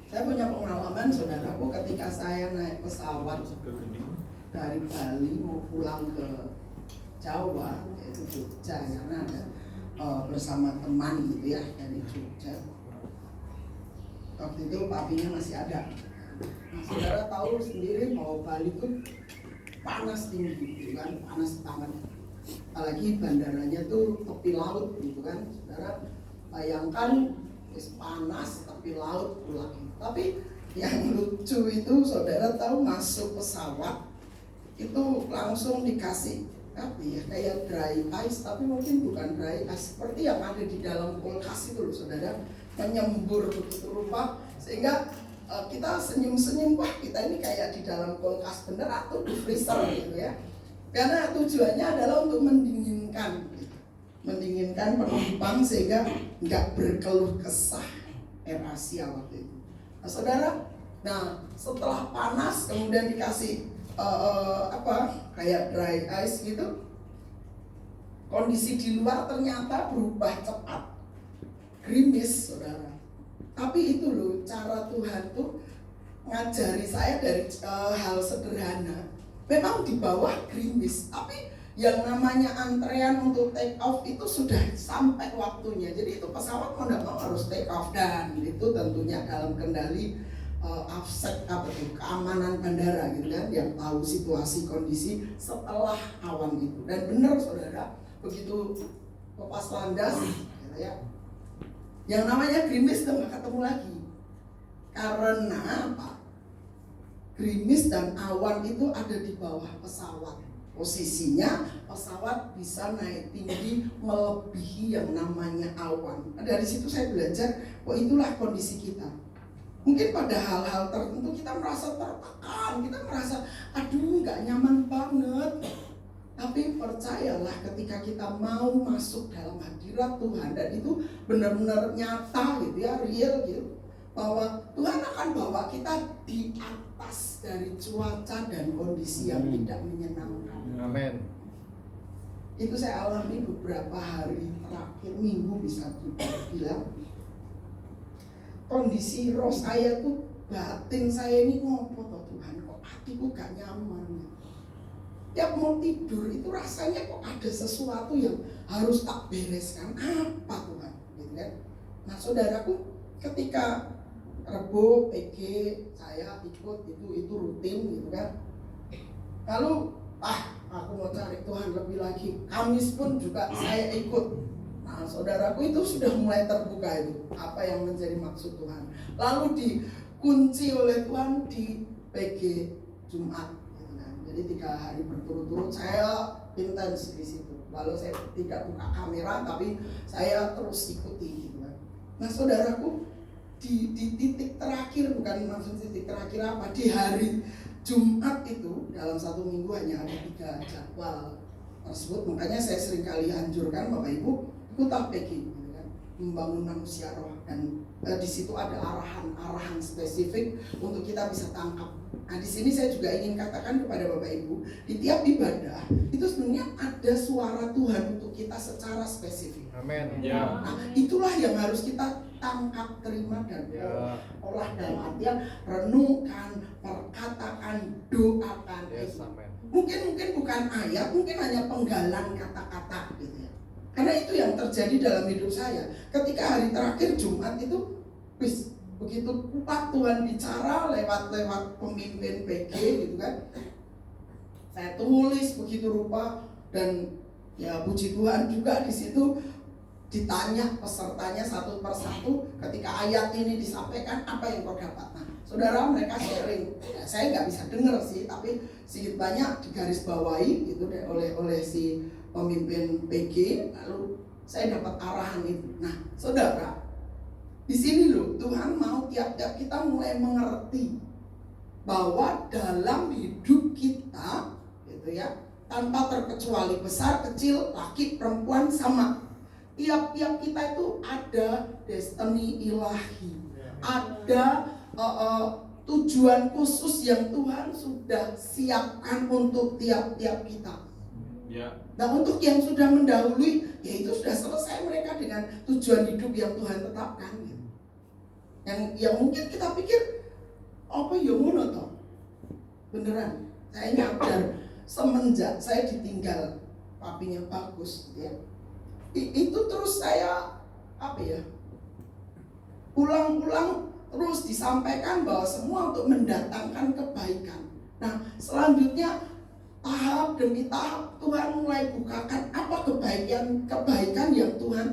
Saya punya pengalaman saudaraku ketika saya naik pesawat dari Bali mau pulang ke Jawa, yaitu Jogja, karena ada bersama teman gitu ya dari Jogja. Waktu itu papinya masih ada. Nah, saudara tahu sendiri bahwa Bali itu panas tinggi gitu kan, panas banget. Apalagi bandaranya tuh tepi laut gitu kan. Saudara bayangkan panas tepi laut pula. Tapi yang lucu itu saudara tahu masuk pesawat itu langsung dikasih apa ya, kayak dry ice, tapi mungkin bukan dry ice seperti yang ada di dalam kulkas itu loh saudara, menyembur begitu rupa sehingga kita senyum-senyum, wah kita ini kayak di dalam kulkas bener atau di freezer gitu ya, karena tujuannya adalah untuk mendinginkan penumpang sehingga nggak berkeluh kesah Air Asia waktu itu. Nah saudara, setelah panas kemudian dikasih kayak dry ice gitu, kondisi di luar ternyata berubah cepat, gerimis saudara. Tapi itu loh cara Tuhan tuh ngajari saya dari hal sederhana. Memang di bawah gerimis, tapi yang namanya antrean untuk take off itu sudah sampai waktunya. Jadi itu pesawat mau nggak mau harus take off, dan itu tentunya dalam kendali AFSEC keamanan bandara gitu kan, yang tahu situasi kondisi setelah awan itu. Dan benar saudara, begitu lepas landas gitu ya, yang namanya gerimis udah nggak ketemu lagi. Karena apa? Gerimis dan awan itu ada di bawah pesawat. Posisinya pesawat bisa naik tinggi melebihi yang namanya awan. Dari situ saya belajar, itulah kondisi kita. Mungkin pada hal-hal tertentu kita merasa tertekan, kita merasa aduh nggak nyaman banget. Tapi percayalah, ketika kita mau masuk dalam hadirat Tuhan, dan itu benar-benar nyata gitu ya, real gitu, bahwa Tuhan akan bawa kita di atas dari cuaca dan kondisi yang tidak menyenangkan. Amin. Itu saya alami beberapa hari terakhir, minggu bisa dibilang. Kondisi roh saya tuh, batin saya ini ngopo toh Tuhan, kok hatiku gak nyaman. Tiap mau tidur itu rasanya kok ada sesuatu yang harus tak bereskan. Apa Tuhan? Gitu kan? Nah saudaraku, ketika Rebo, PG, saya ikut itu rutin gitu kan. Lalu aku mau cari Tuhan lebih lagi. Kamis pun juga saya ikut. Nah saudaraku, itu sudah mulai terbuka itu apa yang menjadi maksud Tuhan. Lalu dikunci oleh Tuhan di PG Jumat gitu kan. Jadi 3 hari berturut-turut saya intens di situ. Lalu saya tidak buka kamera, tapi saya terus ikuti gitu kan. Nah saudaraku, di titik terakhir, bukan maksud titik terakhir apa, di hari Jumat itu dalam 1 minggu hanya ada 3 jadwal tersebut. Makanya saya sering kali anjurkan Bapak Ibu ikut PG gitu kan, membangun manusia roh, dan di situ ada arahan spesifik untuk kita bisa tangkap. Nah di sini saya juga ingin katakan kepada Bapak Ibu, di tiap ibadah itu sebenarnya ada suara Tuhan untuk kita secara spesifik. Amin. Ya. Nah itulah yang harus kita tangkap, terima, dan olah dalam artian renungkan, perkatakan, doakan. Yes, amen. Mungkin bukan ayat, mungkin hanya penggalan kata-kata gitu ya. Karena itu yang terjadi dalam hidup saya. Ketika hari terakhir Jumat itu, begitu kuat Tuhan bicara lewat pemimpin PG gitu kan. Saya tulis begitu rupa, dan ya puji Tuhan juga di situ ditanya pesertanya satu persatu, ketika ayat ini disampaikan, apa yang kau dapat? Nah, saudara, mereka sharing. Ya, saya nggak bisa dengar sih, tapi sedikit banyak digarisbawahi gitu oleh si pemimpin PG. Lalu saya dapat arahan itu. Nah, saudara, di sini loh Tuhan mau tiap-tiap kita mulai mengerti bahwa dalam hidup kita, gitu ya, tanpa terkecuali besar, kecil, laki, perempuan sama. Tiap-tiap kita itu ada destiny ilahi, ada tujuan khusus yang Tuhan sudah siapkan untuk tiap-tiap kita. Nah untuk yang sudah mendahului, ya itu sudah selesai mereka dengan tujuan hidup yang Tuhan tetapkan. yang mungkin kita pikir apa ya ngono toh. Beneran, saya nyadar semenjak saya ditinggal papinya bagus ya. Itu terus saya apa ya? Ulang-ulang terus disampaikan bahwa semua untuk mendatangkan kebaikan. Nah, selanjutnya tahap demi tahap Tuhan mulai bukakan apa kebaikan yang Tuhan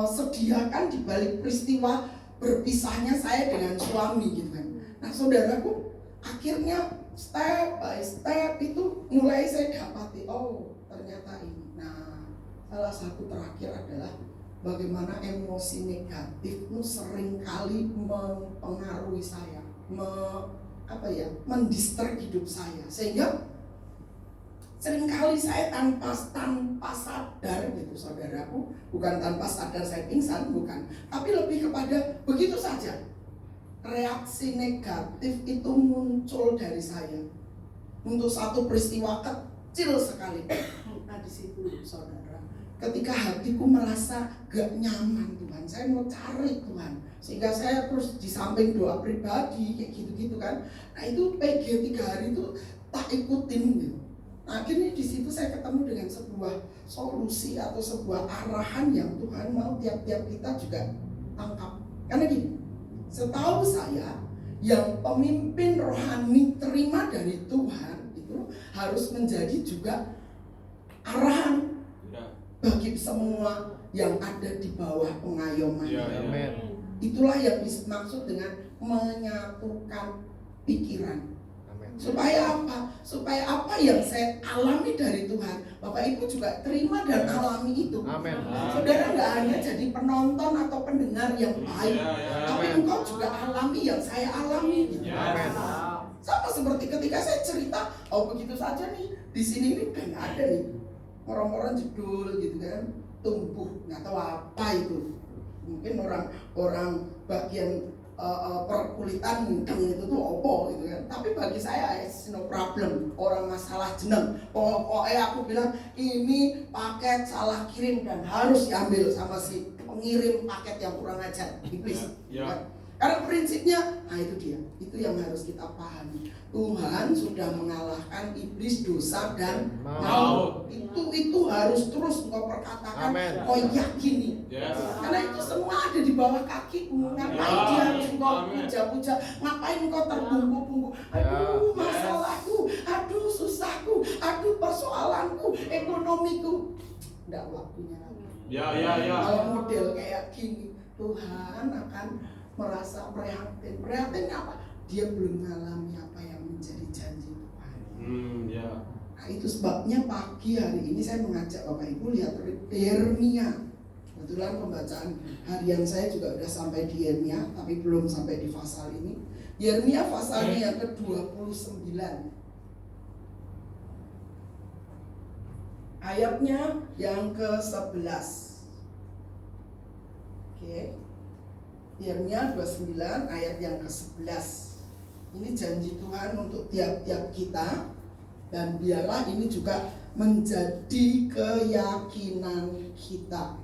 sediakan di balik peristiwa berpisahnya saya dengan suami gitu kan. Nah, saudaraku, akhirnya step by step itu mulai saya dapati, oh ternyata ini. Nah, salah satu terakhir adalah bagaimana emosi negatifmu seringkali mempengaruhi saya, mendistrak hidup saya, sehingga seringkali saya tanpa sadar gitu saudaraku, bukan tanpa sadar saya pingsan, bukan, tapi lebih kepada begitu saja reaksi negatif itu muncul dari saya untuk satu peristiwa kecil sekali. Nah di situ saudara, ketika hatiku merasa gak nyaman Tuhan, saya mau cari Tuhan, sehingga saya terus di samping doa pribadi kayak gitu-gitu kan. Nah itu PG 3 hari itu tak ikutin gitu. Nah, akhirnya di situ saya ketemu dengan sebuah solusi atau sebuah arahan yang Tuhan mau tiap-tiap kita juga tangkap. Karena gini, setahu saya yang pemimpin rohani terima dari Tuhan itu harus menjadi juga arahan bagi semua yang ada di bawah pengayoman. Itulah yang dimaksud dengan menyatukan pikiran. Supaya apa? Supaya apa yang saya alami dari Tuhan, Bapak Ibu juga terima dan alami itu. Amin. Saudara nggak hanya jadi penonton atau pendengar yang baik, tapi engkau juga alami yang saya alami. Gitu. Amin. Sama seperti ketika saya cerita, oh begitu saja nih, di sini ini udah nggak ada nih orang-orang jedul gitu kan, tumbuh nggak tahu apa itu. Mungkin orang bagian perkulitan mudeng itu tuh opo gitu kan. Tapi bagi saya it's no problem. Orang masalah jeneng. Pokoknya aku bilang ini paket salah kirim dan harus diambil sama si pengirim paket yang kurang ajar. Iblis. Karena prinsipnya, nah itu dia. Itu yang harus kita pahami. Tuhan sudah mengalahkan iblis, dosa dan maut. Itu harus terus engkau perkatakan, kau yakini. Karena itu semua ada di bawah kakimu. Ngapain dia harus engkau puja-puja? Ngapain engkau terbungkuk-bungkuk? Aduh masalahku, aduh susahku, aduh persoalanku, ekonomiku. Nggak waktunya lagi. Kalau model kayak gini, Tuhan akan merasa prihatin. Prihatin apa? Dia belum mengalami apa yang menjadi janji Tuhan. Nah itu sebabnya pagi hari ini saya mengajak Bapak Ibu lihat Yeremia. Kebetulan pembacaan harian saya juga sudah sampai di Yeremia, tapi belum sampai di pasal ini. Yeremia pasalnya yang ke-29. Ayatnya yang ke-11. Oke. Yeremia 29 ayat yang ke-11. Ini janji Tuhan untuk tiap-tiap kita, dan biarlah ini juga menjadi keyakinan kita.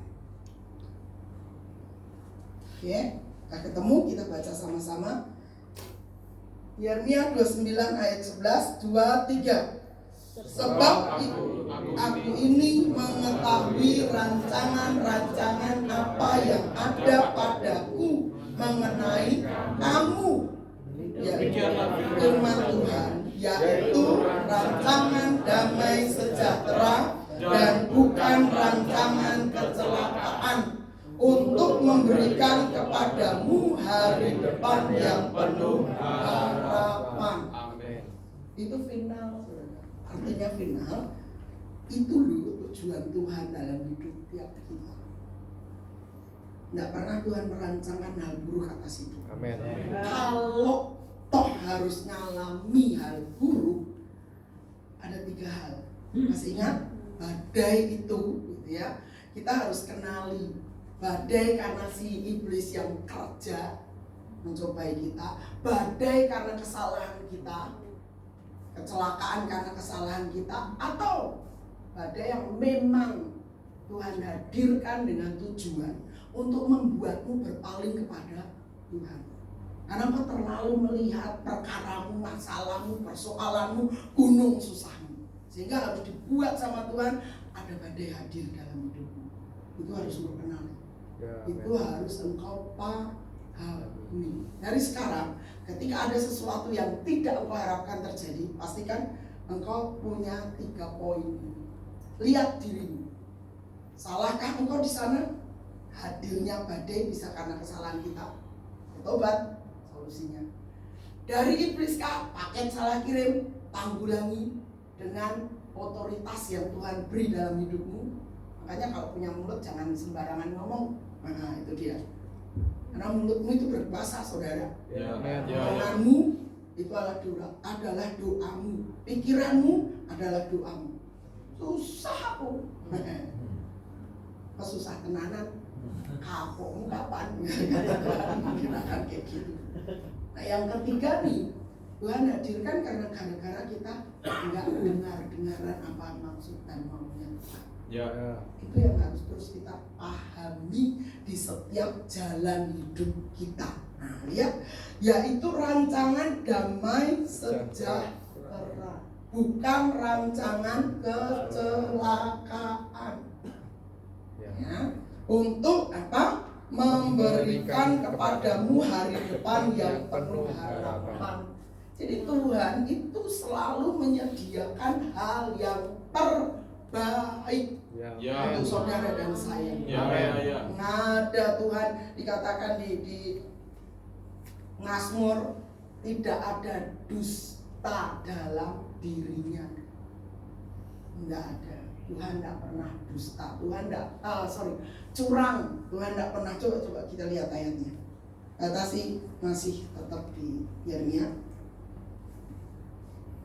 Oke, kita ketemu, kita baca sama-sama. Yeremia 29 ayat 11, 2, 3. Sebab itu aku ini mengetahui rancangan-rancangan apa yang ada padaku mengenai kamu, yaitu firman Tuhan, yaitu rancangan damai sejahtera dan bukan rancangan kecelakaan, untuk memberikan kepadamu hari depan yang penuh harapan. Itu final. Artinya final, itu loh tujuan Tuhan dalam hidup tiap kita. Tidak pernah Tuhan merancangkan hal buruk atas hidup. Amin. Kalau toh harus ngalami hal buruk, ada 3 hal. Masih ingat? Badai itu gitu ya. Kita harus kenali badai karena si iblis yang kerja mencobai kita, badai karena kesalahan kita, kecelakaan karena kesalahan kita, atau badai yang memang Tuhan hadirkan dengan tujuan untuk membuatmu berpaling kepada Tuhan. Karena engkau terlalu melihat perkaramu, masalahmu, persoalanmu, gunung susahmu. Sehingga harus dibuat sama Tuhan, ada badai hadir dalam hidupmu. Itu harus engkau kenali. Itu harus engkau pahami. Dari sekarang, ketika ada sesuatu yang tidak engkau harapkan terjadi, pastikan engkau punya 3 poin. Lihat dirimu. Salahkah engkau di sana? Hadirnya badai bisa karena kesalahan kita. Tobat solusinya. Dari ibliskah? Paket salah kirim, tanggulangi dengan otoritas yang Tuhan beri dalam hidupmu. Makanya kalau punya mulut jangan sembarangan ngomong. Nah itu dia. Karena mulutmu itu berkuasa, saudara. Omonganmu itu adalah doamu. Pikiranmu adalah doamu. Susah kok. Susah tenanan. Kapokmu kapan? Mungkin akan kayak gitu. Nah yang ketiga nih, Tuhan hadirkan karena gara-gara kita nggak dengar-dengaran apa maksud dan maunya Tuhan. Itu yang harus terus kita pahami di setiap jalan hidup kita. Nah lihat, yaitu rancangan damai sejahtera, bukan rancangan kecelakaan. Ya. Untuk apa? Memberikan kepadamu hari depan yang penuh harapan. Jadi Tuhan itu selalu menyediakan hal yang terbaik untuk saudara dan saya. Nada Tuhan dikatakan di Mazmur, tidak ada dusta dalam dirinya. Tidak ada. Tuhan tidak pernah dusta, Tuhan tidak, curang, Tuhan tidak pernah. Coba kita lihat ayatnya. Masih tetap di Yeremia.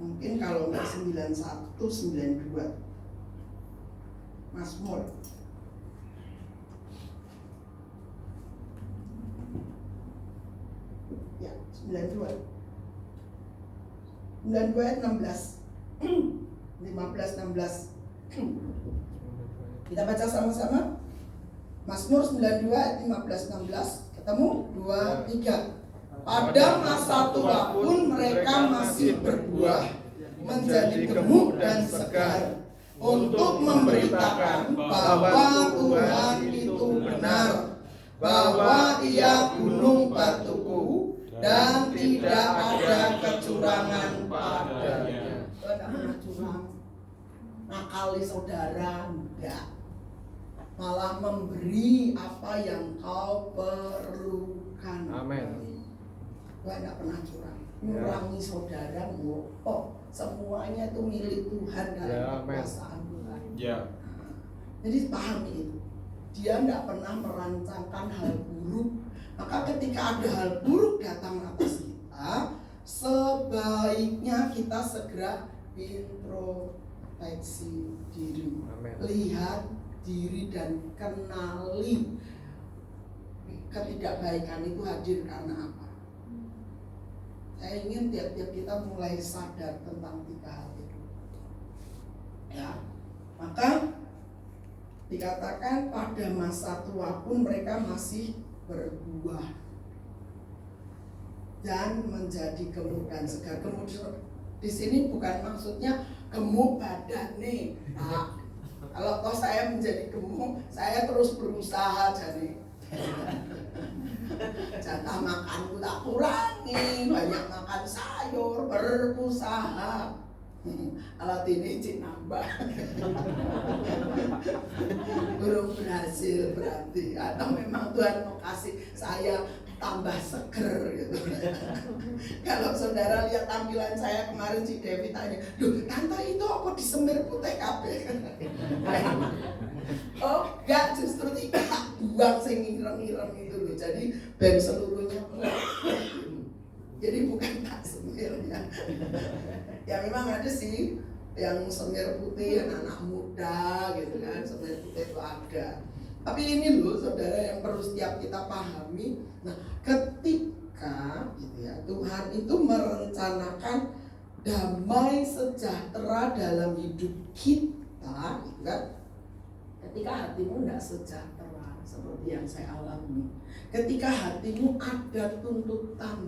Mungkin kalau nggak 91, 92. Mazmur. Ya, 92. 92 ayat 16. 15, 16. Kita baca sama-sama. Mazmur 92 ayat 15-16. Ketemu? 2, 3. Pada masa tua pun mereka masih berbuah, menjadi gemuk dan segar, untuk memberitakan bahwa Tuhan itu benar, bahwa Ia gunung batuku dan tidak ada kecurangan padanya. Tidak pernah curang. Nakali saudara, enggak. Malah memberi apa yang kau perlukan. Amin. Tuhan enggak pernah curang. Ngurangi saudara, ngopo. Semuanya itu milik Tuhan dalam kekuasaan Tuhan. Jadi pahami itu. Dia enggak pernah merancangkan hal buruk. Maka ketika ada hal buruk datang atas kita, sebaiknya kita segera introspeksi diri. Amen. Lihat diri dan kenali ketidakbaikan itu hadir karena apa. Saya ingin tiap-tiap kita mulai sadar tentang 3 hal itu. Ya, maka dikatakan pada masa tua pun mereka masih berbuah dan menjadi gemuk dan segar. Kemudian di sini bukan maksudnya gemuk badan nih. Nah, kalau toh saya menjadi gemuk, saya terus berusaha jadi jatah makanku tak kurangi, banyak makan sayur, berusaha. Alat ini cik nambah. Belum berhasil berarti. Atau memang Tuhan mau kasih saya tambah seger gitu. Kalau saudara lihat tampilan saya kemarin, si Devi tanya, "Duh, tante itu apa disemir putih kabeh?" Oh, enggak, justru tidak buang sing ireng-ireng itu loh. Jadi ben seluruhnya jadi bukan tak semir ya. Ya memang ada sih yang semir putih, anak muda gitu kan, semir putih itu ada. Tapi ini loh saudara yang perlu setiap kita pahami. Nah, ketika gitu ya, Tuhan itu merencanakan damai sejahtera dalam hidup kita, gitu kan? Ketika hatimu tidak sejahtera, seperti yang saya alami. Ketika hatimu ada tuntutan,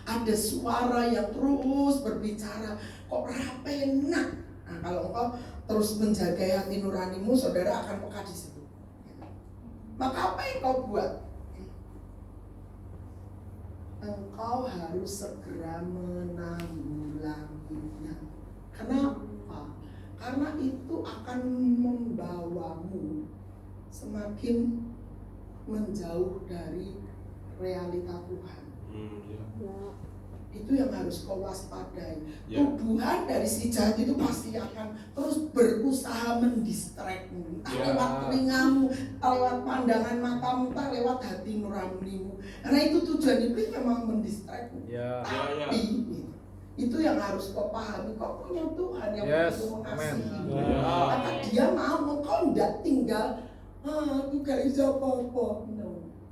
ada suara yang terus berbicara, kok rapenak. Nah, kalau engkau terus menjaga hati nuranimu, saudara akan peka di situ. Maka apa yang kau buat? Engkau harus segera menanggulanginya. Kenapa? Karena itu akan membawamu semakin menjauh dari realita Tuhan. Itu yang harus kau waspadai. Tuduhan dari si jahat itu pasti akan terus berusaha mendistrakmu, entah lewat telingamu, lewat pandangan matamu, entah lewat hati nuranimu. Karena itu tujuan iblis memang mendistrakmu. Tapi itu yang harus kau pahami. Kau punya Tuhan yang begitu mengasihi. Maka dia mau kau tidak tinggal aku gak bisa apa-apa.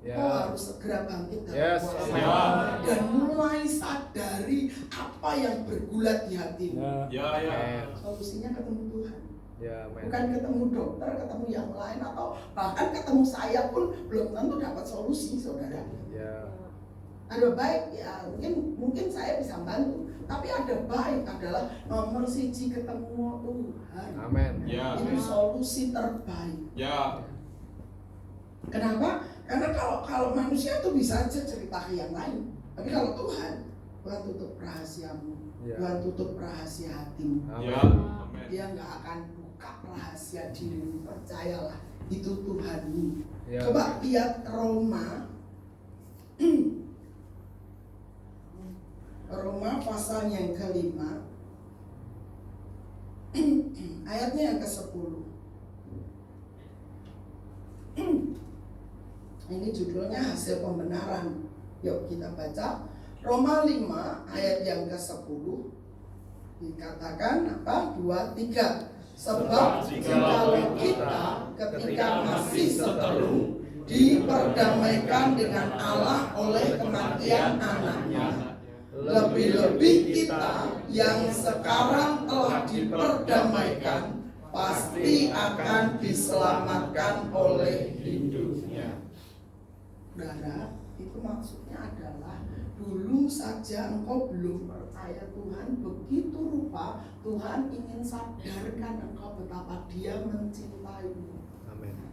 Kau harus segera bangkit dalam kuasa dan mulai sadari apa yang bergulat di hatimu. Solusinya ketemu Tuhan. Bukan ketemu dokter, ketemu yang lain, atau bahkan ketemu saya pun belum tentu dapat solusi, saudara. Ada baik ya, mungkin saya bisa bantu, tapi ada baik adalah nomor siji ketemu Tuhan. Itu solusi terbaik. Kenapa? Karena kalau manusia tuh bisa aja cerita ke yang lain, tapi kalau Tuhan tutup rahasiamu, Tuhan tutup rahasia hatimu. Dia nggak akan buka rahasia dirimu, percayalah, itu Tuhanmu. Coba lihat Roma pasal yang ke-5 ayatnya yang ke-10. Ini judulnya hasil pembenaran. Yuk kita baca Roma 5 ayat yang ke-10. Dikatakan apa? 2, 3. Sebab jikalau kita ketika masih seteru diperdamaikan dengan Allah oleh kematian anaknya, lebih-lebih kita yang sekarang telah diperdamaikan pasti akan diselamatkan oleh hidupnya. Saudara, itu maksudnya adalah dulu saja engkau belum percaya Tuhan, begitu rupa Tuhan ingin sadarkan engkau betapa Dia mencintaimu.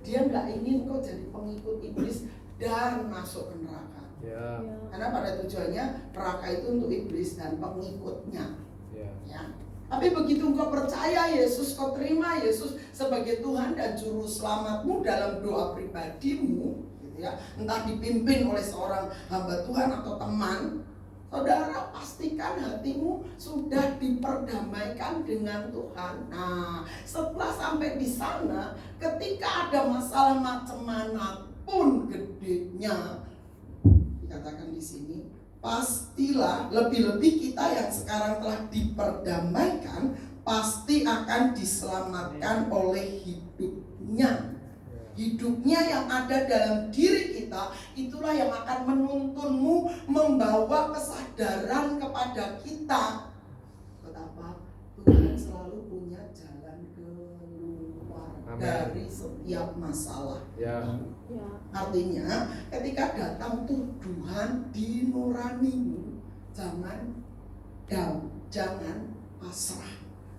Dia nggak ingin engkau jadi pengikut iblis dan masuk ke neraka. Karena pada tujuannya neraka itu untuk iblis dan pengikutnya. Tapi begitu engkau percaya Yesus, kau terima Yesus sebagai Tuhan dan Juru Selamatmu dalam doa pribadimu, entah dipimpin oleh seorang hamba Tuhan atau teman, saudara pastikan hatimu sudah diperdamaikan dengan Tuhan. Nah, setelah sampai di sana, ketika ada masalah macam manapun gedenya, dikatakan di sini, pastilah lebih-lebih kita yang sekarang telah diperdamaikan pasti akan diselamatkan oleh hidupnya. Hidupnya yang ada dalam diri kita, itulah yang akan menuntunmu, membawa kesadaran kepada kita betapa Tuhan selalu punya jalan keluar dari setiap masalah. Artinya ketika datang tuduhan di nuranimu, jangan down, jangan pasrah,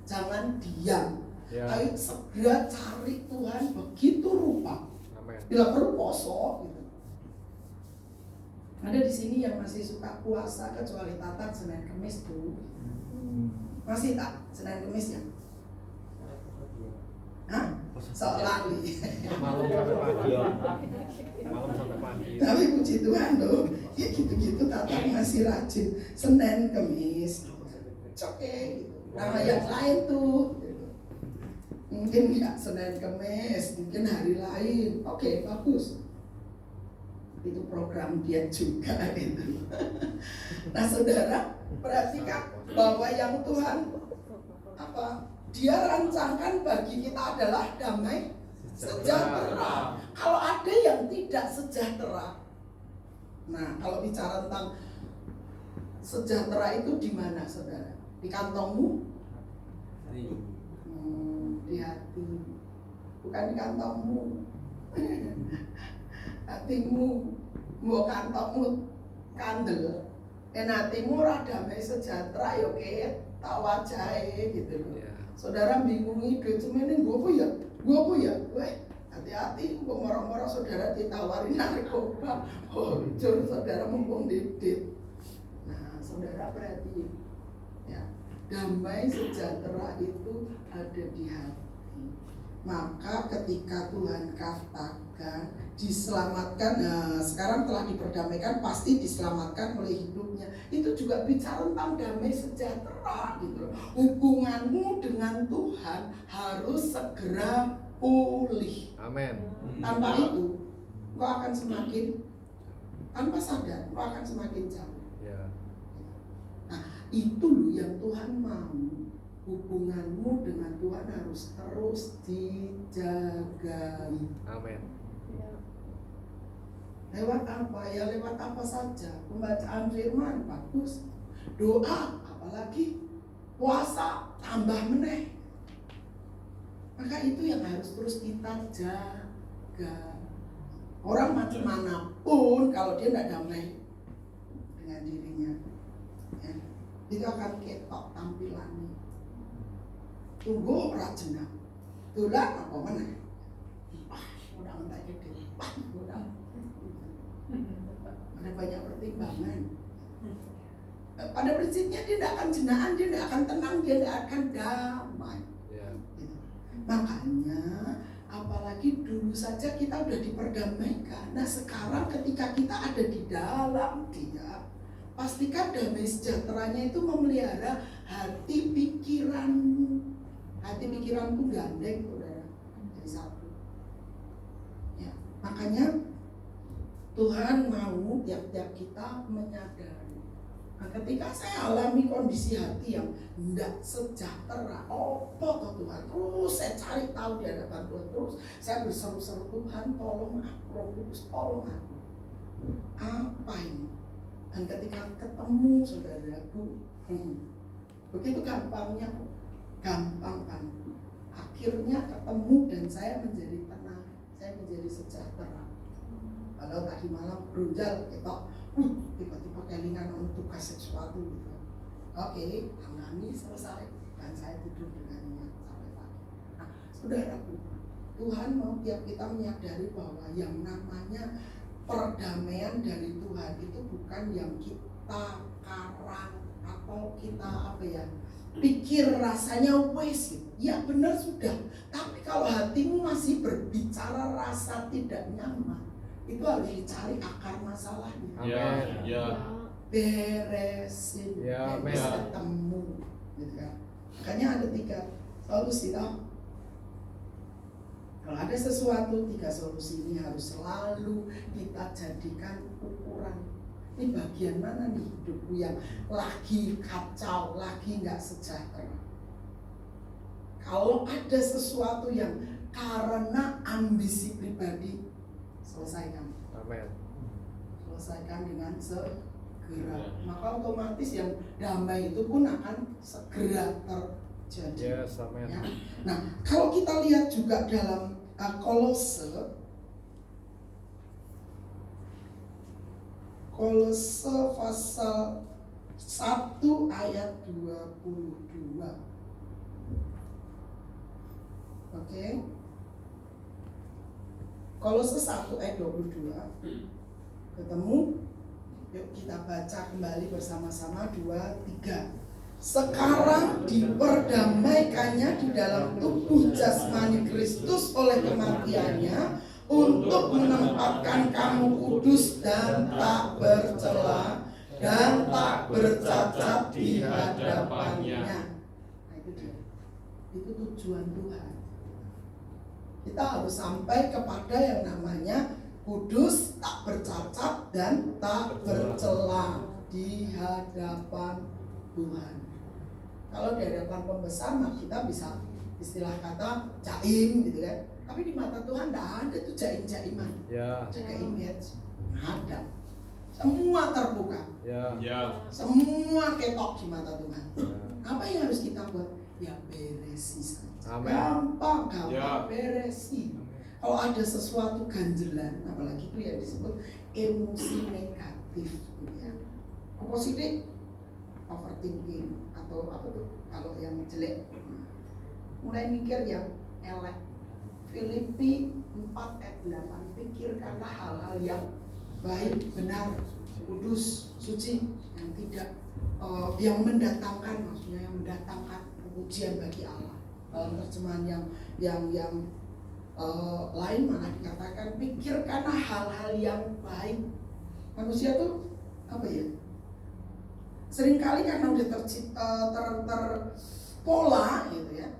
jangan diam. Ayo segera cari Tuhan begitu rupa. Bila perlu poso gitu. Ada di sini yang masih suka puasa kecuali Tatan Senin Kemis tuh. Masih tak Senin Kemis ya? Hah? Sok lali. Malam sampai pagi. Tapi puji Tuhan loh, ya gitu-gitu Tatan masih rajin Senin Kemis. Oke, gitu. Nah yang lain tuh mungkin ya Senin Kemis, mungkin hari lain. Oke, bagus. Itu program dia juga itu. Nah saudara, perhatikan bahwa yang Tuhan Dia rancangkan bagi kita adalah damai sejahtera. Kalau ada yang tidak sejahtera, nah kalau bicara tentang sejahtera itu di mana saudara? Di kantongmu? Di hati, bukan di kantongmu. hatimu mbok kantokmu kandel, hatimu ora damai sejahtera yo tak wajahe gitu loh. Saudara bingungi duit semene nggo apa ya? Weh, hati-hati kok moro-moro saudara ditawarin narkoba. Oh, jur saudara mumpung didit. Nah, saudara perhatiin ya, damai sejahtera itu ada di hati. Maka ketika Tuhan katakan diselamatkan, nah sekarang telah diperdamaikan, pasti diselamatkan oleh hidupnya. Itu juga bicara tentang damai sejahtera gitu. Hubunganmu dengan Tuhan harus segera pulih. Amin. Tanpa itu kau akan semakin, tanpa sadar kau akan semakin jauh. Nah itu loh yang Tuhan mau. Hubunganmu dengan Tuhan harus terus dijagai. Amin. Lewat apa? Ya lewat apa saja. Pembacaan firman bagus, doa, apalagi puasa tambah meneh. Maka itu yang harus terus kita jaga. Orang macam manapun kalau dia tidak damai dengan dirinya, ya, itu akan ketok tampilannya. Tunggu ora jeneng. Dolan apa meneh? Wah, udah entek gede. Wah, udah. Ada banyak pertimbangan. Pada prinsipnya dia tidak akan jenaan, dia tidak akan tenang, dia tidak akan damai. Gitu. Makanya apalagi dulu saja kita udah diperdamaikan. Nah sekarang ketika kita ada di dalam Dia, pastikan damai sejahteranya itu memelihara hati pikiranmu. Hati pikiranku gandeng, saudara, jadi satu. Ya, makanya Tuhan mau tiap-tiap kita menyadari. Nah, ketika saya alami kondisi hati yang tidak sejahtera, apa toh Tuhan? Terus saya cari tahu di hadapan Tuhan, terus saya berseru-seru, Tuhan tolong aku, Roh Kudus tolong aku. Apa ini? Dan ketika ketemu saudaraku, begitu gampangnya kok. Gampang kan, akhirnya ketemu dan saya menjadi tenang, saya menjadi sejahtera. Kalau tadi malam berunjal kita, tiba-tiba kelingan untuk kasih sesuatu gitu. Oke, tangani selesai dan saya tidur dengannya sampai pagi. Nah, saudaraku, Tuhan mau tiap kita menyadari bahwa yang namanya perdamaian dari Tuhan itu bukan yang kita karang atau kita pikir rasanya wes gitu. Ya benar sudah. Tapi kalau hatimu masih berbicara rasa tidak nyaman, itu harus dicari akar masalahnya. Ya. Beresin, ketemu, gitu kan. Makanya ada 3 solusi toh. Kalau ada sesuatu 3 solusi ini harus selalu kita jadikan ukuran. Ini bagian mana nih hidupku yang lagi kacau, lagi nggak sejahtera. Kalau ada sesuatu yang karena ambisi pribadi, selesaikan. Amin. Selesaikan dengan segera. Maka otomatis yang damai itu pun akan segera terjadi. Yes, amin. Ya. Nah, kalau kita lihat juga dalam Kolose pasal 1 ayat 22. Oke. Kolose 1 ayat 22. Ketemu? Yuk kita baca kembali bersama-sama 2, 3. Sekarang diperdamaikannya di dalam tubuh jasmani Kristus oleh kematiannya, untuk menempatkan kamu kudus dan tak bercela dan tak bercacat di hadapannya. Nah itu dia. Itu tujuan Tuhan. Kita harus sampai kepada yang namanya kudus, tak bercacat dan tak bercela di hadapan Tuhan. Kalau di hadapan pembesar mah kita bisa istilah kata jaim gitu kan. Tapi di mata Tuhan tidak ada tuh jaim-jaiman. Jaga image. Ada. Semua terbuka. Semua ketok di mata Tuhan. Apa yang harus kita buat? Ya beresi saja. Gampang beresi. kalau ada sesuatu ganjelan, apalagi itu yang disebut emosi negatif, gitu ya. Positif, overthinking atau apa tuh kalau yang jelek, mulai mikir yang elek. Filipi 4 ayat 8, pikirkanlah hal-hal yang baik, benar, kudus, suci, yang tidak yang mendatangkan, maksudnya yang mendatangkan pujian bagi Allah. Dalam terjemahan yang lain malah dikatakan pikirkanlah hal-hal yang baik. Manusia tuh apa ya? Seringkali karena udah terpola gitu ya.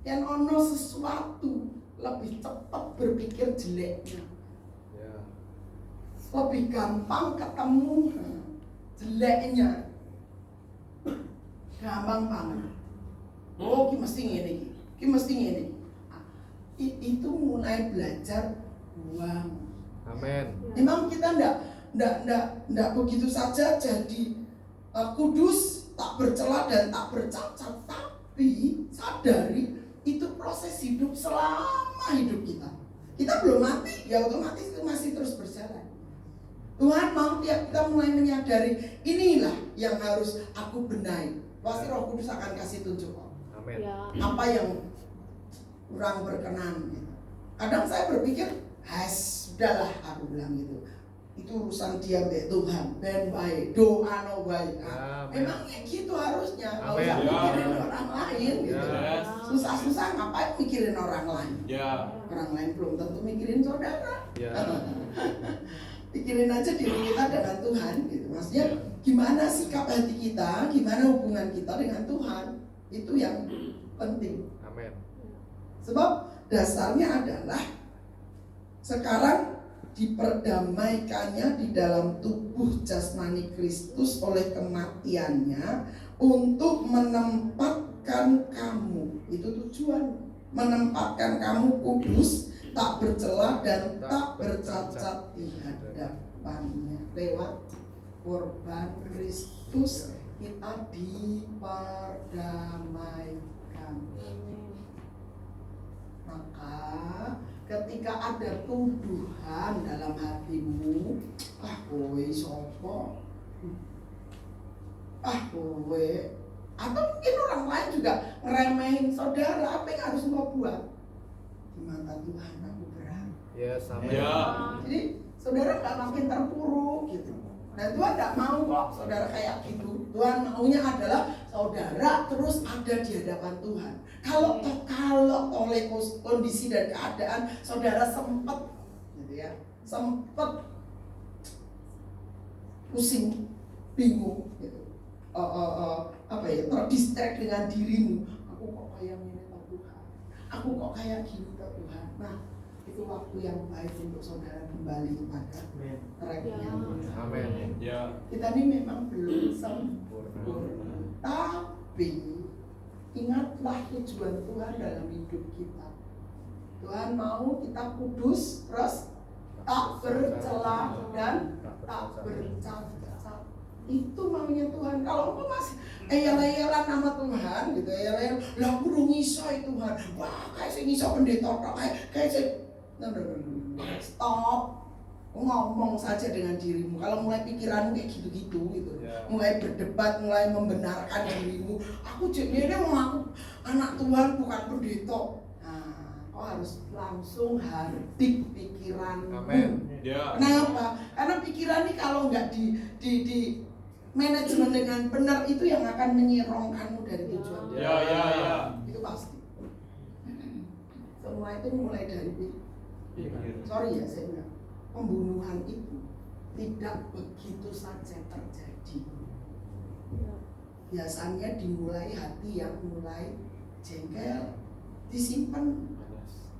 Yang ono sesuatu lebih cepat berpikir jeleknya. Lebih gampang ketemu jeleknya. Gampang banget. Oh, ki mesti ngene iki. Ki mesti ngene. Itu mulai belajar buang. Amin. Memang kita enggak begitu saja jadi kudus, tak bercela dan tak bercacat, tapi sadari itu proses hidup selama hidup kita. Kita belum mati, ya otomatis itu masih terus berjalan. Tuhan mau tiap kita mulai menyadari inilah yang harus aku benahi. Pasti Roh Kudus akan kasih tunjuk. Amin. Apa yang kurang berkenan gitu. Kadang saya berpikir, sudahlah aku bilang gitu. Itu urusan dia mbek Tuhan, ben baik, doa no baik. Memangnya gitu harusnya, kalau usah mikirin orang lain gitu. Susah-susah ngapain mikirin orang lain? Orang lain belum tentu mikirin saudara. Pikirin aja diri kita dengan Tuhan gitu. Maksudnya gimana sikap hati kita, gimana hubungan kita dengan Tuhan. Itu yang penting. Amin. Sebab dasarnya adalah sekarang diperdamaikannya di dalam tubuh jasmani Kristus oleh kematiannya untuk menempatkan kamu. Itu tujuan, menempatkan kamu kudus, tak bercela dan tak bercacat di hadapannya. Lewat korban Kristus kita diperdamaikan. Maka ketika ada tuduhan dalam hatimu, kowe sopo, kowe, atau mungkin orang lain juga ngeremehin saudara, apa yang harus engkau buat? Di mata Tuhan aku berat. Jadi saudara nggak makin terpuruk gitu. Dan Tuhan nggak mau kok saudara kayak gitu. Tuhan maunya adalah saudara terus ada di hadapan Tuhan. Kalau oleh kondisi dan keadaan saudara sempat gitu ya, sempat pusing, bingung gitu, terdistract dengan dirimu. Aku kok kayak gini Tuhan, aku kok kayak gini Tuhan. Nah, itu waktu yang baik untuk saudara kembali kepada tracknya. Amin. Kita ini memang belum sempurna, tapi ingatlah tujuan Tuhan dalam hidup kita. Tuhan mau kita kudus, terus tak bercela dan tak bercacat. Itu maunya Tuhan. Kalau engkau masih eyel-eyelan nama Tuhan gitu, eyel-eyel, lah aku udah ngisoi Tuhan. Wah, kayak saya ngisoi pendeta, kayak saya stop. Ngomong saja dengan dirimu. Kalau mulai pikiranmu kayak gitu-gitu gitu, mulai berdebat, mulai membenarkan dirimu, aku jadi mau aku anak Tuhan bukan pendeta. Nah, kau harus langsung hardik pikiranmu. Kenapa? Karena pikiran ini kalau nggak di manajemen dengan benar, itu yang akan menyerongkanmu dari tujuan. Itu pasti. Semua itu mulai dari sorry ya saya bilang, pembunuhan itu tidak begitu saja terjadi. Biasanya dimulai hati yang mulai jengkel, disimpan,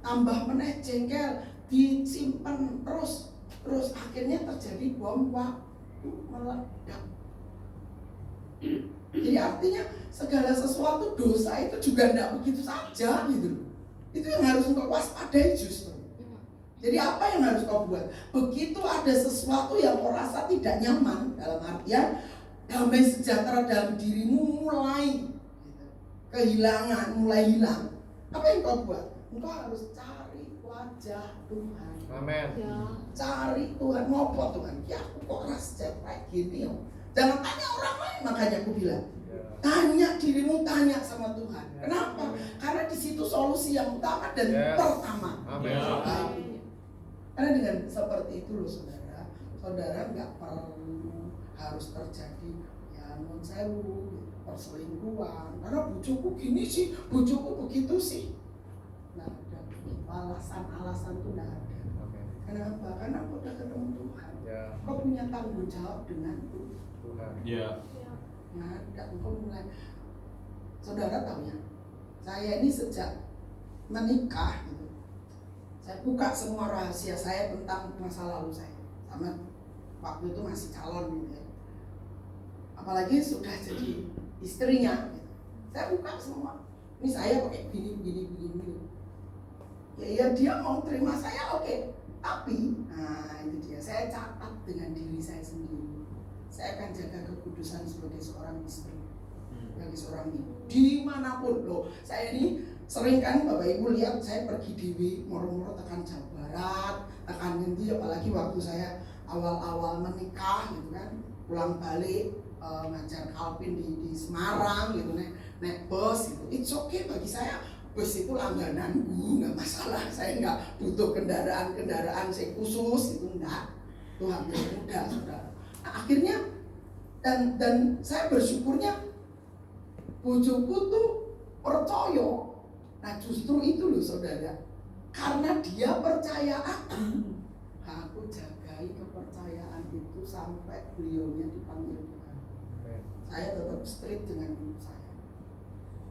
tambah meneh jengkel, disimpan terus akhirnya terjadi bom waktu meledak. Jadi artinya segala sesuatu dosa itu juga tidak begitu saja gitu. Itu yang harus engkau waspadai justru. Jadi apa yang harus kau buat? Begitu ada sesuatu yang kau rasa tidak nyaman, dalam artian damai sejahtera dalam dirimu mulai kehilangan, mulai hilang. Apa yang kau buat? Engkau harus cari wajah Tuhan. Amin. Ya. Cari Tuhan, ngopo Tuhan. Ya aku kok rasa kayak gini yo. Jangan tanya orang lain, makanya aku bilang. Ya. Tanya dirimu, tanya sama Tuhan. Ya. Kenapa? Karena di situ solusi yang utama dan Yes. pertama. Amin. Amin. Karena dengan seperti itu loh saudara, saudara nggak perlu harus terjadi ya non sewu perselingkuhan. Karena bujuku gini sih, bujuku begitu sih. Nah, ada alasan-alasan itu nggak ada. Amin. Kenapa? Karena aku udah ketemu Tuhan. Ya. Kau punya tanggung jawab dengan Tuhan. Ya. Ya. Nah, dan kau mulai. Saudara tahu ya, saya ini sejak menikah gitu, saya buka semua rahasia saya tentang masa lalu saya. Sama waktu itu masih calon gitu ya. Apalagi sudah jadi istrinya gitu. Saya buka semua. Ini saya pakai begini. Ya dia mau terima saya oke. Tapi, nah itu dia. Saya catat dengan diri saya sendiri. Saya akan jaga kekudusan sebagai seorang istri, sebagai seorang ibu. Dimanapun loh. Saya ini sering kan Bapak Ibu lihat saya pergi di moro-moro tekan Jawa Barat, tekan nanti apalagi waktu saya awal-awal menikah gitu kan, pulang balik ngajar Kalpin di Semarang gitu, naik bus gitu. It's okay bagi saya, bus itu langgananku, nggak masalah. Saya nggak butuh kendaraan saya khusus itu enggak. Itu hampir mudah saudara. Nah, akhirnya dan saya bersyukurnya bojoku tuh percaya. Nah justru itu loh saudara, karena dia percaya aku jagai kepercayaan itu sampai beliaunya dipanggil Tuhan. Amin. Saya tetap strict dengan hidup saya.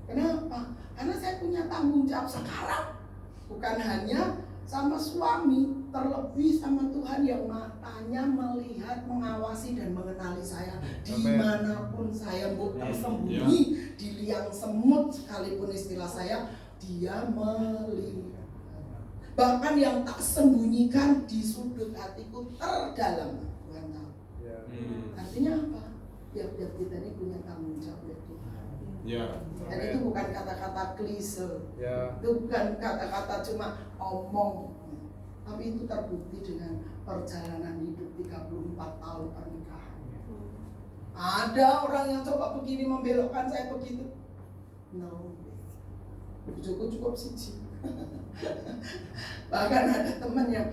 Kenapa? Karena saya punya tanggung jawab sekarang, bukan hanya sama suami, terlebih sama Tuhan yang matanya melihat, mengawasi dan mengenali saya dimanapun saya mau tersembunyi di liang semut sekalipun istilah saya, dia melihat. Bahkan yang tak sembunyikan di sudut hatiku terdalam, Tuhan tahu. Ya. Artinya apa? Tiap-tiap kita ini punya tanggung jawab ya Tuhan. Ya. Dan itu bukan kata-kata klise, Ya. itu bukan kata-kata cuma omong, tapi itu terbukti dengan perjalanan hidup 34 tahun pernikahan. Ada orang yang coba begini membelokkan saya begitu. No, cukup siji. Bahkan ada teman yang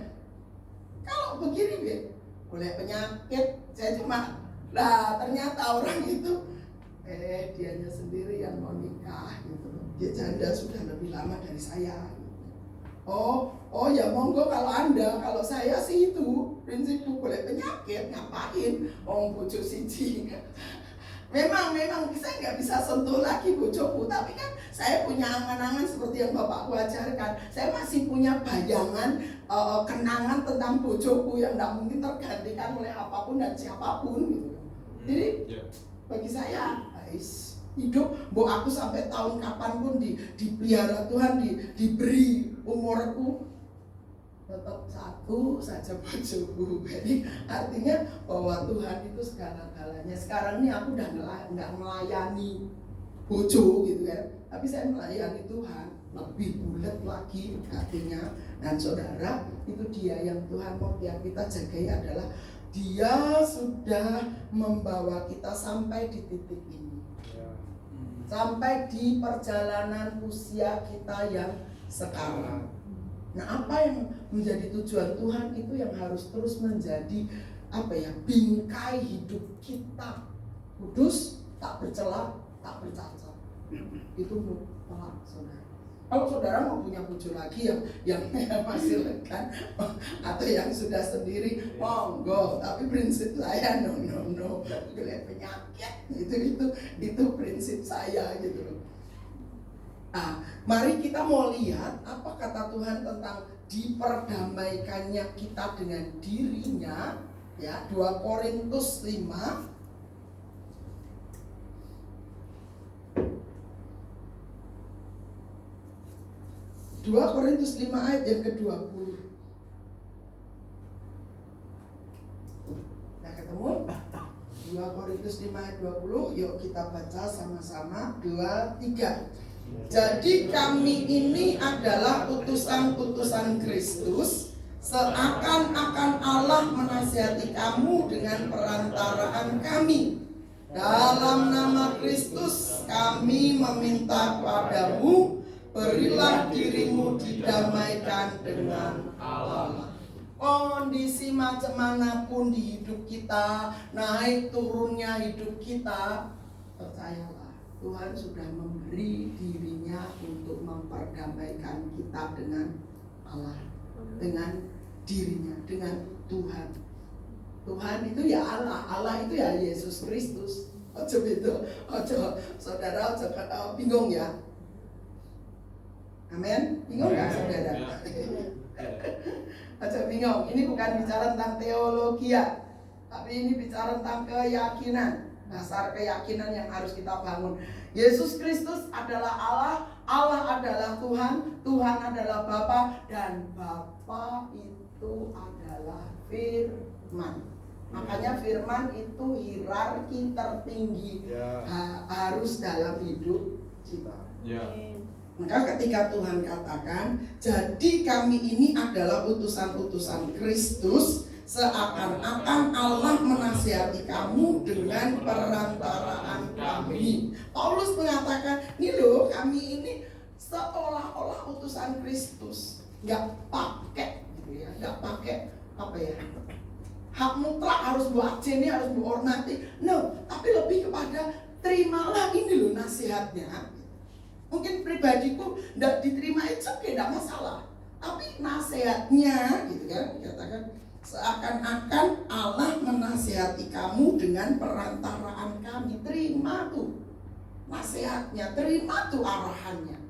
kalau begini boleh penyakit, saya cuma ternyata orang itu dianya sendiri yang mau nikah gitu. Dia janda sudah lebih lama dari saya gitu. Oh ya monggo kalau saya sih itu prinsipku boleh penyakit ngapain bojo siji. Memang saya nggak bisa sentuh lagi bojoku, tapi kan saya punya angan-angan seperti yang Bapakku ajarkan. Saya masih punya bayangan, kenangan tentang bojoku yang nggak mungkin tergantikan oleh apapun dan siapapun gitu. Jadi bagi saya hidup, mau aku sampai tahun kapanpun dipelihara Tuhan, diberi umurku tetap satu saja bojoku. Jadi artinya bahwa Tuhan itu segala-galanya. Sekarang ini aku udah nggak melayani bojo gitu kan, tapi saya melayani Tuhan lebih bulat lagi artinya. Dan saudara, itu dia yang Tuhan mau kita jagai adalah Dia sudah membawa kita sampai di titik ini, sampai di perjalanan usia kita yang sekarang. Nah, apa yang menjadi tujuan Tuhan itu yang harus terus menjadi bingkai hidup kita. Kudus, tak bercela, tak bercacat. Itu mutlak, saudara. Kalau saudara mau punya bojo lagi yang masih lekan atau yang sudah sendiri, monggo. Tapi prinsip saya no, boleh penyakit. Itu prinsip saya gitu loh. Nah, mari kita mau lihat apa kata Tuhan tentang diperdamaikannya kita dengan dirinya, ya. 2 Korintus 5 ayat yang ke-20. Nah, ketemu? 2 Korintus 5 ayat 20. Yuk kita baca sama-sama. 2, 3. Jadi kami ini adalah utusan-utusan Kristus, seakan-akan Allah menasihati kamu dengan perantaraan kami. Dalam nama Kristus kami meminta padamu, berilah dirimu didamaikan dengan Allah. Kondisi macam manapun di hidup kita, naik turunnya hidup kita, percayalah Tuhan sudah memberi dirinya untuk memperdamaikan kita dengan Allah, dengan dirinya, dengan Tuhan. Tuhan itu ya Allah, Allah itu ya Yesus Kristus. Ojo itu, ojo saudara, ojo bingung ya. Amin. Bingung nggak saudara? Ojo bingung. Ini bukan bicara tentang teologi ya, tapi ini bicara tentang keyakinan. Dasar keyakinan yang harus kita bangun. Yesus Kristus adalah Allah, Allah adalah Tuhan, Tuhan adalah Bapa, dan Bapa itu adalah Firman. Makanya firman itu hierarki tertinggi harus dalam hidup kita. Maka ketika Tuhan katakan, jadi kami ini adalah utusan-utusan Kristus, seakan-akan Allah menasihati kamu dengan perantaraan kami. Paulus mengatakan, ini loh kami ini seolah-olah utusan Kristus, nggak pakai gitu ya, nggak pakai apa ya, hak mutlak harus buat ini harus dihormati. No, tapi lebih kepada terimalah ini loh nasihatnya. Mungkin pribadiku tidak diterima itu tidak masalah, tapi nasihatnya gitu kan, dikatakan seakan-akan Allah menasihati kamu dengan perantaraan kami. Terima tuh nasihatnya, terima tuh arahannya.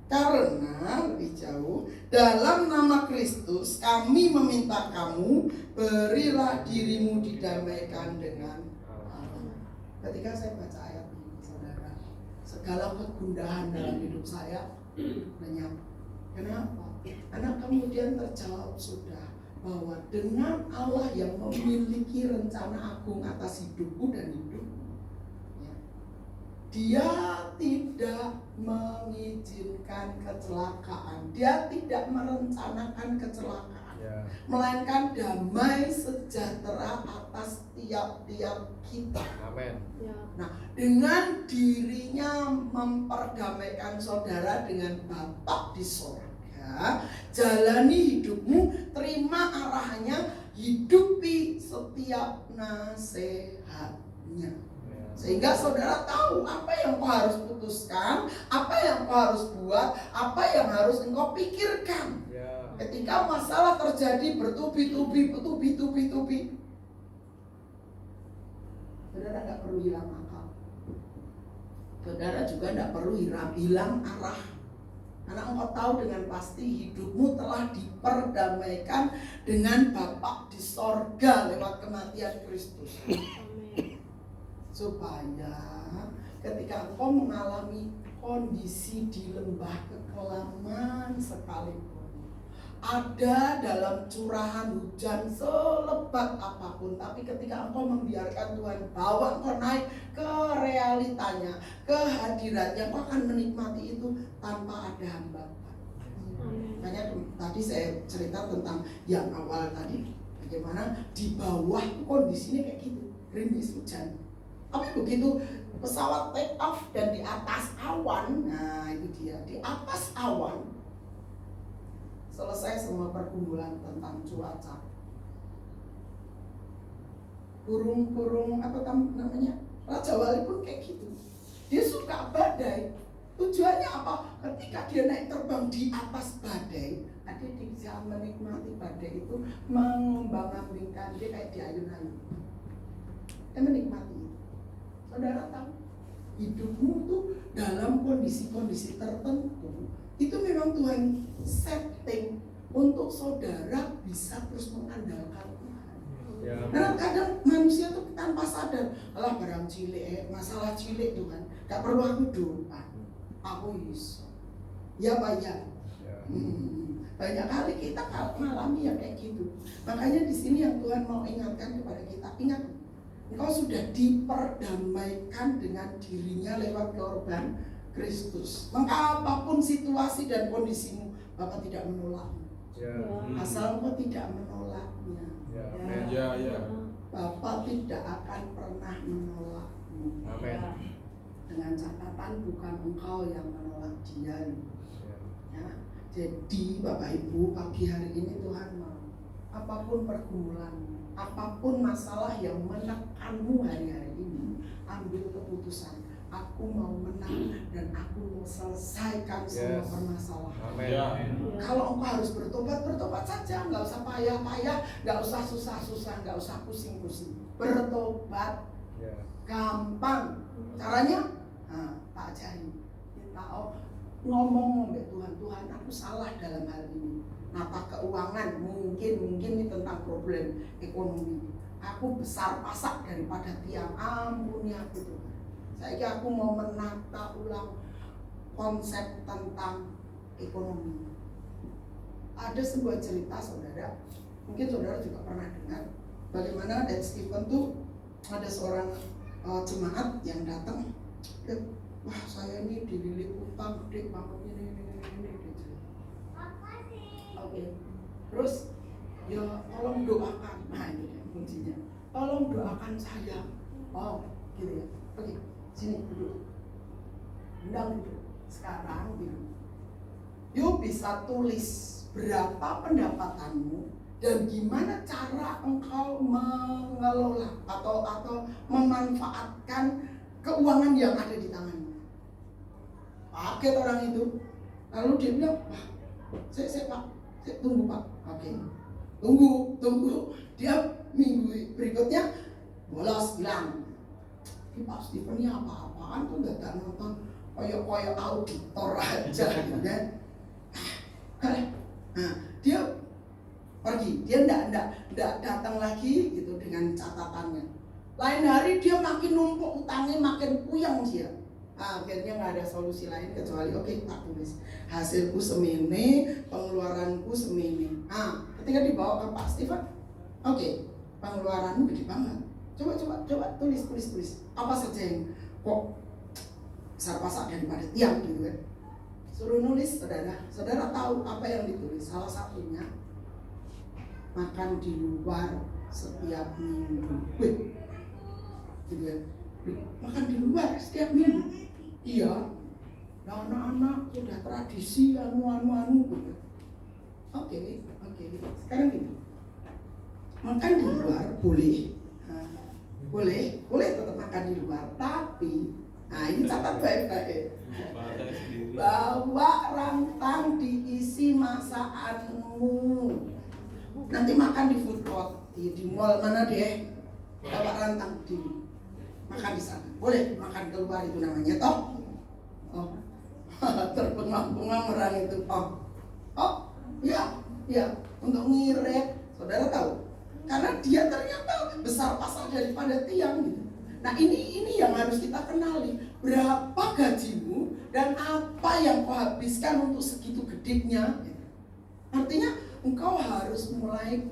Karena lebih jauh, dalam nama Kristus kami meminta kamu, berilah dirimu didamaikan dengan Allah. Ketika saya baca ayat ini, saudara, segala kegundahan dalam hidup saya lenyap. Kenapa? Karena kemudian terjawab sudah bahwa dengan Allah yang memiliki rencana agung atas hidupku dan hidupmu, Dia tidak mengizinkan kecelakaan, Dia tidak merencanakan kecelakaan, melainkan damai sejahtera atas tiap-tiap kita. Amin. Nah, dengan dirinya memperdamaikan saudara dengan Bapa di sorga, jalani hidupmu, terima arahannya, hidupi setiap nasihatnya. Sehingga saudara tahu apa yang kau harus putuskan, apa yang kau harus buat, apa yang harus engkau pikirkan. Ketika masalah terjadi bertubi-tubi, saudara tidak perlu hilang akal. Saudara juga tidak perlu hilang arah. Karena engkau tahu dengan pasti hidupmu telah diperdamaikan dengan Bapa di sorga lewat kematian Kristus. Supaya ketika engkau mengalami kondisi di lembah kekelaman sekalipun, ada dalam curahan hujan selebat apapun, tapi ketika engkau membiarkan Tuhan bawa engkau naik ke realitanya, ke hadiratnya, engkau akan menikmati itu tanpa ada hambatan. Makanya tadi saya cerita tentang yang awal tadi, bagaimana di bawah kondisinya kayak gitu, gerimis hujan. Tapi begitu pesawat take off dan di atas awan, nah itu dia, di atas awan selesai semua pergumulan tentang cuaca. Burung-burung apa namanya, Raja Wali pun kayak gitu. Dia suka badai. Tujuannya apa? Ketika dia naik terbang di atas badai, dia bisa menikmati badai itu, mengembang-ambingkan dia kayak di ayun-ayun. Dia menikmati itu. Saudara tahu, hidupmu tuh dalam kondisi-kondisi tertentu itu memang Tuhan setting untuk saudara bisa terus mengandalkan Tuhan. Karena kadang manusia tuh tanpa sadar, alah barang cilik, masalah cilik Tuhan, gak perlu aku doa, aku iso. Ya Pak ya. Banyak kali kita mengalami yang kayak gitu. Makanya di sini yang Tuhan mau ingatkan kepada kita, ingat, engkau sudah diperdamaikan dengan dirinya lewat korban Kristus. Maka apapun situasi dan kondisimu, Bapak tidak menolakmu. Ya. Asal engkau tidak menolaknya, Ya. Amin. Ya. Bapak tidak akan pernah menolakmu. Amin. Dengan catatan bukan engkau yang menolak dia. Ya. Ya. Jadi Bapak Ibu, pagi hari ini Tuhan mau apapun pergumulanmu, apapun masalah yang menekanmu hari-hari ini, ambil keputusan. Aku mau menang dan aku mau selesaikan semua Yes. permasalahan. Amin. Ya. Kalau engkau harus bertobat, bertobat saja, nggak usah payah-payah, nggak usah susah-susah, nggak usah pusing-pusing. Bertobat Ya. gampang. Caranya, tak ajarin. Kita ngomong sama Tuhan, Tuhan aku salah dalam hal ini. Nata keuangan, mungkin ini tentang problem ekonomi. Aku besar pasak daripada tiang, ampuni aku Tuhan. Saya aku mau menata ulang konsep tentang ekonomi. Ada sebuah cerita saudara, mungkin saudara juga pernah dengar, bagaimana Dad Stephen tuh ada seorang jemaat yang datang, wah saya ini dililit utang gede banget ini. Oke. Terus ya tolong doakan, nah ini kuncinya, tolong doakan saya. Oh gitu ya, oke. Sini duduk. Undang duduk. Sekarang duduk. Yuk bisa tulis berapa pendapatanmu dan gimana cara engkau mengelola atau memanfaatkan keuangan yang ada di tanganmu. Kaget orang itu. Lalu dia bilang, Pak, saya Pak, tunggu Pak. Oke. Tunggu. Dia minggu berikutnya bolos bilang, Pak Stephen ini apa-apaan tuh gak nonton koyo-koyo auditor aja gitu kan. Nah, dia pergi, dia enggak datang lagi gitu dengan catatannya. Lain hari dia makin numpuk utangnya, makin puyeng dia. Akhirnya nggak ada solusi lain kecuali oke, tak tulis hasilku semini, pengeluaranku semini. Ketika dibawa ke Pak Stephen, oke, pengeluaranmu gede banget. Coba tulis. Apa saja yang kok besar pasak daripada tiang gitu kan. Suruh nulis saudara tahu apa yang ditulis. Salah satunya makan di luar setiap minggu. Gitu kan. Makan di luar setiap minggu. Iya. Nah, anak-anak sudah tradisi anu gitu. Oke. Sekarang gini. Makan di luar boleh. Boleh tetap makan di luar, tapi ini catat baik-baik. Bawa rantang diisi masakanmu. Nanti makan di food court di mall mana deh. Bawa rantang di makan di sana. Boleh makan keluar itu namanya toh. Terbengang-bengang orang itu. Iya, untuk ngirit. Saudara tahu? Karena dia ternyata besar pasar daripada tiang gitu. Nah ini yang harus kita kenali. Berapa gajimu dan apa yang kau habiskan untuk segitu gedenya gitu. Artinya engkau harus mulai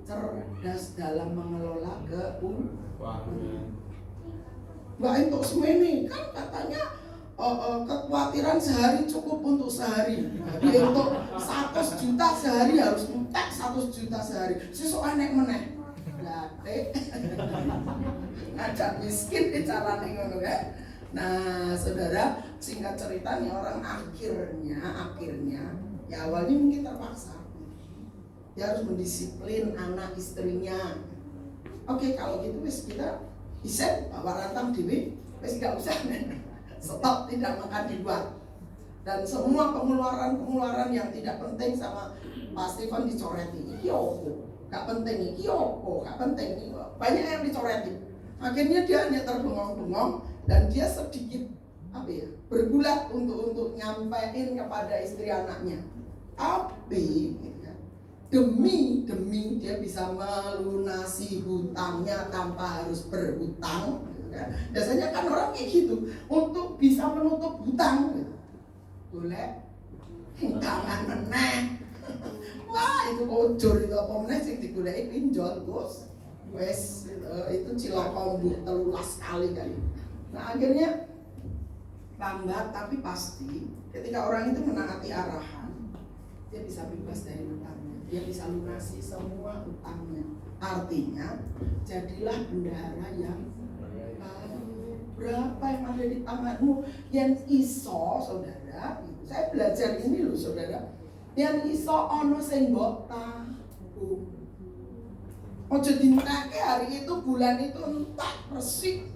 cerdas dalam mengelola keuangan. Mbak untuk semeni kan katanya kekhawatiran sehari cukup untuk sehari. Jadi untuk 100 juta sehari harus entek 100 juta sehari. Sesuk naik meneh. Late. Ngajak miskin carane ngono kan. Nah, saudara, singkat cerita nih orang akhirnya ya awalnya mungkin terpaksa. Dia harus mendisiplin anak istrinya. Oke, kalau gitu wis kita isen bawa rantang dhewe, wis gak usah stop tidak makan di luar. Dan semua pengeluaran yang tidak penting sama Pak Stephen dicoreti. Iki opo? Gak penting iki opo? Gak penting. Banyak yang dicoreti. Akhirnya dia hanya terbengong-bengong dan dia sedikit bergulat untuk nyampein kepada istri anaknya. Tapi demi dia bisa melunasi hutangnya tanpa harus berhutang. Biasanya kan orang kayak gitu untuk bisa menutup hutang boleh hutangan meneh. Wah itu kocor itu apa meneh sing digoleki pinjol Gus. Wes itu cilaka mbok 13 kali. Nah akhirnya lambat tapi pasti. Ketika orang itu menaati arahan, dia bisa bebas dari utangnya, dia bisa lunasi semua utangnya. Artinya, jadilah bendahara yang berapa yang ada di tanganmu yang iso, saudara. Saya belajar ini loh, saudara. Yang iso ono sing mbok tabung. Ojo dinake hari itu bulan itu entak resik.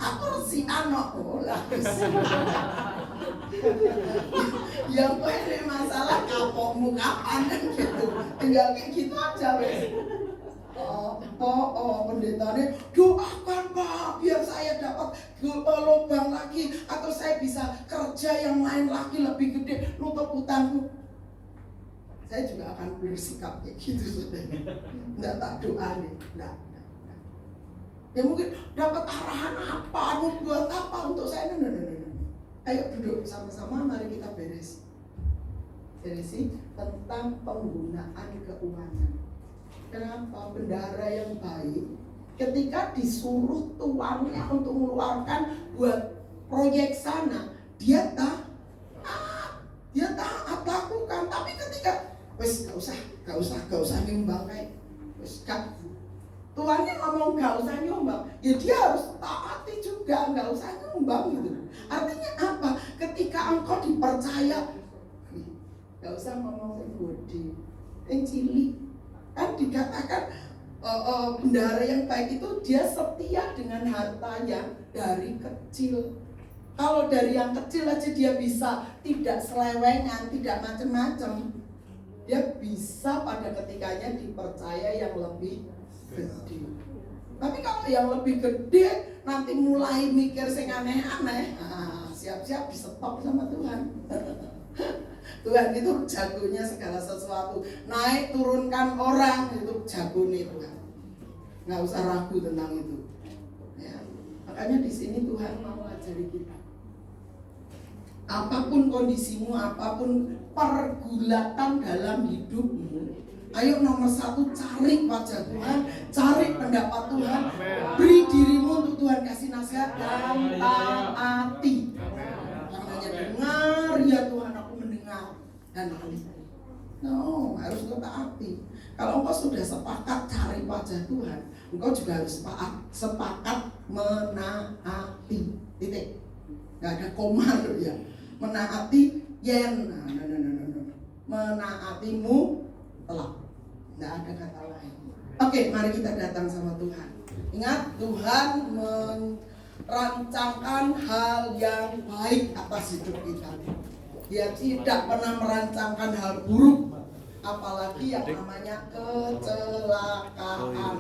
Aku resik anak lah. Yang punya masalah kapokmu kapan gitu. Tinggal kayak gitu aja wes. Pendetanya doakan Pak biar saya dapat lubang lagi atau saya bisa kerja yang lain lagi lebih gede nutup utangku. Saya juga akan bersikap kayak gitu saudara. Enggak tak doa nih, enggak. Ya mungkin dapat arahan apa, buat apa untuk saya? No. Ayo duduk sama-sama, mari kita beresi tentang penggunaan keuangan. Kenapa? Bendahara yang baik ketika disuruh tuannya untuk mengeluarkan buat proyek sana, dia taat lakukan. Tapi ketika wes gak usah nyumbang kayak wes gak, tuannya ngomong gak usah nyumbang, ya dia harus taati juga, gak usah nyumbang gitu. Artinya apa? Ketika engkau dipercaya, gak usah ngomong yang gede, yang cilik. Kan dikatakan bendahara yang baik itu dia setia dengan hartanya dari kecil. Kalau dari yang kecil aja dia bisa tidak selewengan, tidak macam-macam, dia bisa pada ketikanya dipercaya yang lebih gede. Tapi kalau yang lebih gede nanti mulai mikir sing aneh-aneh, siap-siap di-stop sama Tuhan. Tuhan itu jagonya segala sesuatu. Naik turunkan orang itu jagonya Tuhan. Nggak usah ragu tentang itu. Ya. Makanya di sini Tuhan mau ajari kita. Apapun kondisimu, apapun pergulatan dalam hidupmu, ayo nomor satu cari wajah Tuhan, cari pendapat Tuhan, beri dirimu untuk Tuhan kasih nasihat dan taati. Hanya dengar, ya Tuhan aku mendengar dan no, harus taati. Kalau engkau sudah sepakat cari wajah Tuhan, engkau juga harus sepakat menaati. Titik. Gak ada koma loh ya. Menaati yen. No. Menaatimu telak. Gak ada kata lain. Oke, mari kita datang sama Tuhan. Ingat, Tuhan merancangkan hal yang baik atas hidup kita. Dia tidak pernah merancangkan hal buruk, apalagi yang namanya kecelakaan.